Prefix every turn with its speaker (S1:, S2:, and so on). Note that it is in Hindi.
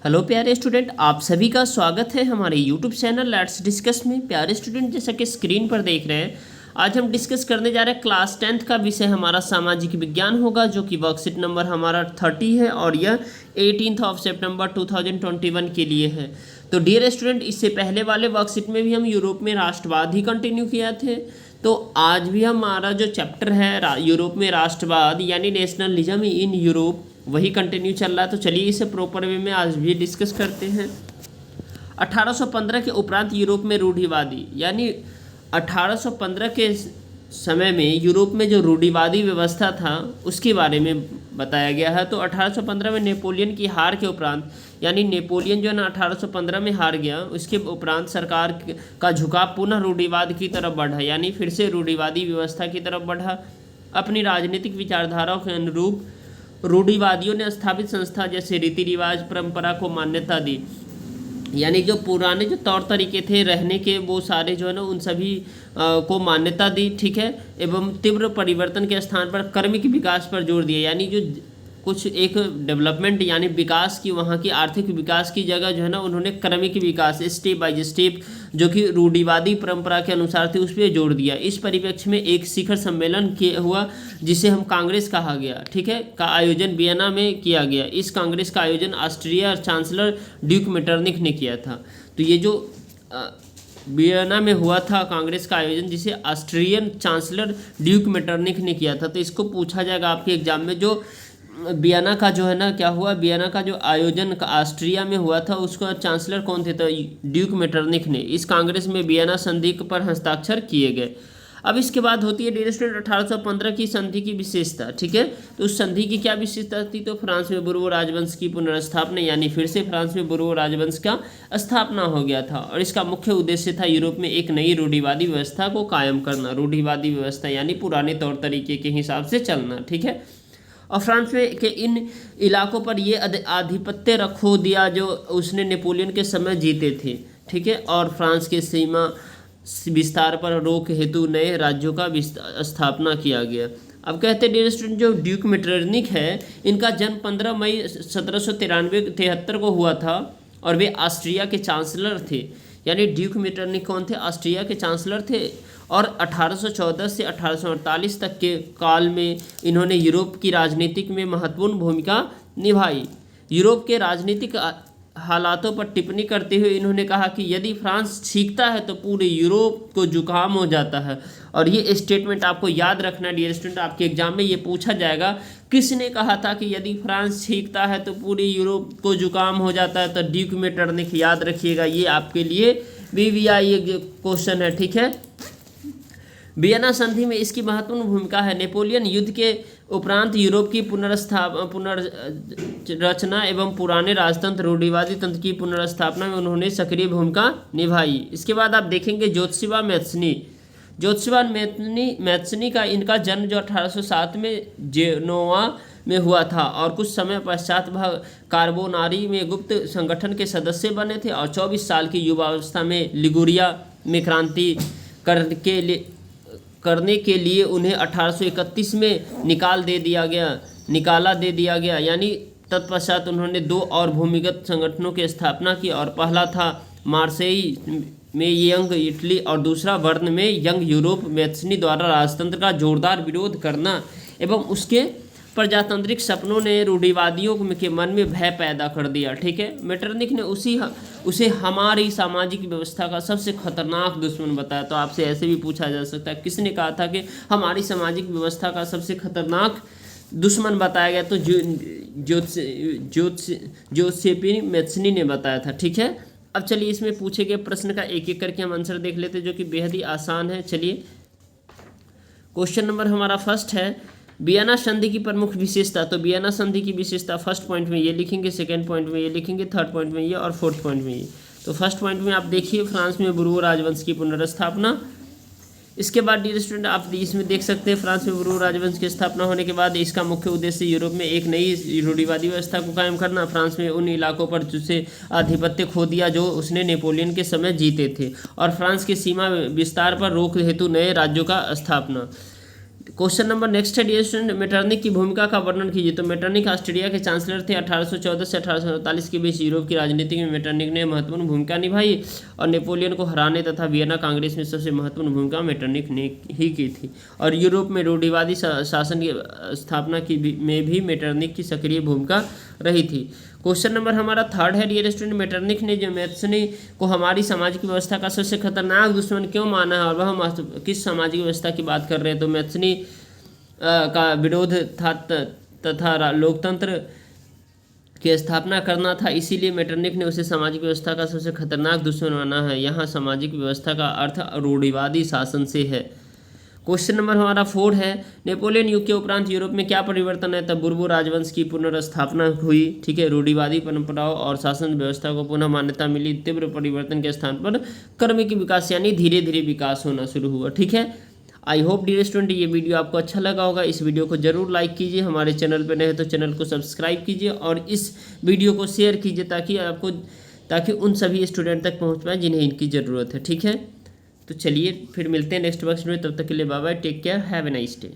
S1: हेलो प्यारे स्टूडेंट, आप सभी का स्वागत है हमारे यूट्यूब चैनल लेट्स डिस्कस में। प्यारे स्टूडेंट, जैसा कि स्क्रीन पर देख रहे हैं, आज हम डिस्कस करने जा रहे हैं क्लास 10th का विषय हमारा सामाजिक विज्ञान होगा, जो कि वर्कशीट नंबर हमारा 30 है और यह 18 सितंबर 2021 के लिए है। तो डियर स्टूडेंट, इससे पहले वाले वर्कशीट में भी हम यूरोप में राष्ट्रवाद ही कंटिन्यू किया थे। तो आज भी हमारा जो चैप्टर है यूरोप में राष्ट्रवाद यानी नेशनलिज्म इन यूरोप, वही कंटिन्यू चल रहा है। तो चलिए इसे प्रॉपर वे में आज भी डिस्कस करते हैं। 1815 के उपरांत यूरोप में रूढ़िवादी यानी 1815 के समय में यूरोप में जो रूढ़िवादी व्यवस्था था उसके बारे में बताया गया है। तो 1815 में नेपोलियन की हार के उपरांत यानी नेपोलियन जो है ना 1815 में हार गया, उसके उपरांत सरकार का झुकाव पुनः रूढ़िवाद की तरफ बढ़ा, यानी फिर से रूढ़िवादी व्यवस्था की तरफ बढ़ा। अपनी राजनीतिक विचारधाराओं के अनुरूप रूढ़िवादियों ने स्थापित संस्था जैसे रीति रिवाज परंपरा को मान्यता दी, यानी जो पुराने जो तौर तरीके थे रहने के वो सारे जो है ना उन सभी को मान्यता दी, ठीक है। एवं तीव्र परिवर्तन के स्थान पर क्रमिक विकास पर जोर दिया, यानी जो कुछ एक डेवलपमेंट यानी विकास की, वहाँ की आर्थिक विकास की जगह जो है ना उन्होंने क्रमिक विकास स्टेप बाय स्टेप जो कि रूढ़िवादी परंपरा के अनुसार थे उस पर जोड़ दिया। इस परिप्रेक्ष्य में एक शिखर सम्मेलन हुआ जिसे हम कांग्रेस कहा गया, ठीक है, का आयोजन वियना में किया गया। इस कांग्रेस का आयोजन ऑस्ट्रिया चांसलर ड्यूक मेटरनिख ने किया था। तो ये जो वियना में हुआ था कांग्रेस का आयोजन, जिसे ऑस्ट्रियन चांसलर ड्यूक मेटरनिख ने किया था। तो इसको पूछा जाएगा आपके एग्जाम में, जो वियना का जो है ना क्या हुआ, वियना का जो आयोजन ऑस्ट्रिया में हुआ था उसका चांसलर कौन थे, तो ड्यूक मेटरनिख ने। इस कांग्रेस में वियना संधि पर हस्ताक्षर किए गए। अब इसके बाद होती है डियर स्टूडेंट 1815 की संधि की विशेषता, ठीक है। तो उस संधि की क्या विशेषता थी, तो फ्रांस में बुर्बो राजवंश की पुनर्स्थापना, यानी फिर से फ्रांस में बुर्बो राजवंश का स्थापना हो गया था और इसका मुख्य उद्देश्य था यूरोप में एक नई रूढ़िवादी व्यवस्था को कायम करना। रूढ़िवादी व्यवस्था यानी पुराने तौर तरीके के हिसाब से चलना, ठीक है। और फ्रांस में के इन इलाकों पर ये आधिपत्य रखो दिया जो उसने नेपोलियन के समय जीते थे, ठीक है। और फ्रांस के सीमा विस्तार पर रोक हेतु नए राज्यों का स्थापना किया गया। अब कहते हैं डियर स्टूडेंट, जो ड्यूक मेटरनिख है इनका जन्म 15 मई 1793 को हुआ था और वे ऑस्ट्रिया के चांसलर थे। यानी ड्यूक मेटरनिख कौन थे, ऑस्ट्रिया के चांसलर थे। और 1814 से 1848 तक के काल में इन्होंने यूरोप की राजनीतिक में महत्वपूर्ण भूमिका निभाई। यूरोप के राजनीतिक हालातों पर टिप्पणी करते हुए इन्होंने कहा कि यदि फ्रांस छींकता है तो पूरे यूरोप को जुकाम हो जाता है। और ये स्टेटमेंट आपको याद रखना डियर स्टूडेंट, आपके एग्जाम में ये पूछा जाएगा, किसने कहा था कि यदि फ्रांस छींकता है तो पूरे यूरोप को जुकाम हो जाता है, तो ड्यूक मेटरनिख, याद रखिएगा, ये आपके लिए VVI क्वेश्चन है, ठीक है। वियना संधि में इसकी महत्वपूर्ण भूमिका है। नेपोलियन युद्ध के उपरांत यूरोप की पुनर्रचना एवं पुराने राजतंत्र रूढ़िवादी तंत्र की पुनर्स्थापना में उन्होंने सक्रिय भूमिका निभाई। इसके बाद आप देखेंगे जोत्सिवा मैत्सनी का इनका जन्म जो 1807 में जेनोवा में हुआ था और कुछ समय पश्चात वह कार्बोनारी में गुप्त संगठन के सदस्य बने थे और 24 साल की युवावस्था में लिगुरिया में क्रांति करने के लिए उन्हें 1831 में निकाला दे दिया गया। यानी तत्पश्चात उन्होंने 2 और भूमिगत संगठनों की स्थापना की और पहला था मार्सेई में यंग इटली और दूसरा बर्न में यंग यूरोप। मैत्सनी द्वारा राजतंत्र का जोरदार विरोध करना एवं उसके प्रजातांत्रिक सपनों ने रूढ़िवादियों के मन में भय पैदा कर दिया, ठीक है। मेटरनिख ने उसे हमारी सामाजिक व्यवस्था का सबसे खतरनाक दुश्मन बताया। तो आपसे ऐसे भी पूछा जा सकता है, किसने कहा था कि हमारी सामाजिक व्यवस्था का सबसे खतरनाक दुश्मन बताया गया, तो जोसेफिनी मैत्सनी ने बताया था, ठीक है। अब चलिए इसमें पूछे गए प्रश्न का एक एक करके हम आंसर देख लेते हैं, जो कि बेहद ही आसान है। चलिए क्वेश्चन नंबर हमारा फर्स्ट है, वियना संधि की प्रमुख विशेषता। तो वियना संधि की विशेषता फर्स्ट पॉइंट में ये लिखेंगे, सेकंड पॉइंट में ये लिखेंगे, थर्ड पॉइंट में ये और फोर्थ पॉइंट में ये। तो फर्स्ट पॉइंट में आप देखिए फ्रांस में बुर्बो राजवंश की पुनर्स्थापना। इसके बाद डियर स्टूडेंट आप इसमें देख सकते हैं फ्रांस में बुर्बो राजवंश की स्थापना होने के बाद इसका मुख्य उद्देश्य यूरोप में एक नई रूढ़िवादी व्यवस्था को कायम करना। फ्रांस में उन इलाकों पर जिसे आधिपत्य खो दिया जो उसने नेपोलियन के समय जीते थे और फ्रांस के सीमा विस्तार पर रोक हेतु नए राज्यों का स्थापना। क्वेश्चन नंबर नेक्स्ट है डियर स्टूडेंट, मेटरनिक की भूमिका का वर्णन कीजिए। तो मेटरनिक ऑस्ट्रिया के चांसलर थे। 1814 से 1847 के बीच यूरोप की राजनीति में मेटरनिक ने महत्वपूर्ण भूमिका निभाई और नेपोलियन को हराने तथा वियना कांग्रेस में सबसे महत्वपूर्ण भूमिका मेटरनिक ने ही की थी। और यूरोप में रूढ़िवादी शासन की स्थापना में भी मेटरनिक की सक्रिय भूमिका रही थी। क्वेश्चन नंबर हमारा थर्ड है डियर स्टूडेंट, मेटरनिक ने जो मैथ्सनी को हमारी सामाजिक व्यवस्था का सबसे खतरनाक दुश्मन क्यों माना है और वह किस सामाजिक व्यवस्था की बात कर रहे हैं। तो मैथ्सनी का विरोध था तथा लोकतंत्र की स्थापना करना था, इसीलिए मेटरनिक ने उसे सामाजिक व्यवस्था का सबसे खतरनाक दुश्मन माना है। यहाँ सामाजिक व्यवस्था का अर्थ रूढ़िवादी शासन से है। क्वेश्चन नंबर हमारा 4 है, नेपोलियन युग के उपरांत यूरोप में क्या परिवर्तन है। तब बुर्बो राजवंश की पुनर्स्थापना हुई। ठीक है, रूढ़िवादी परंपराओं और शासन व्यवस्था को पुनः मान्यता मिली। तीव्र परिवर्तन के स्थान पर क्रमिक विकास यानी धीरे धीरे विकास होना शुरू हुआ। ठीक है, आई होप डियर स्टूडेंट ये वीडियो आपको अच्छा लगा होगा। इस वीडियो को जरूर लाइक कीजिए, हमारे चैनल पर नए हैं तो चैनल को सब्सक्राइब कीजिए और इस वीडियो को शेयर कीजिए ताकि उन सभी स्टूडेंट तक पहुँच पाए जिन्हें इनकी ज़रूरत है। ठीक है, तो चलिए फिर मिलते हैं नेक्स्ट वर्क्स में, तब तक के लिए bye bye, take care, have a nice day.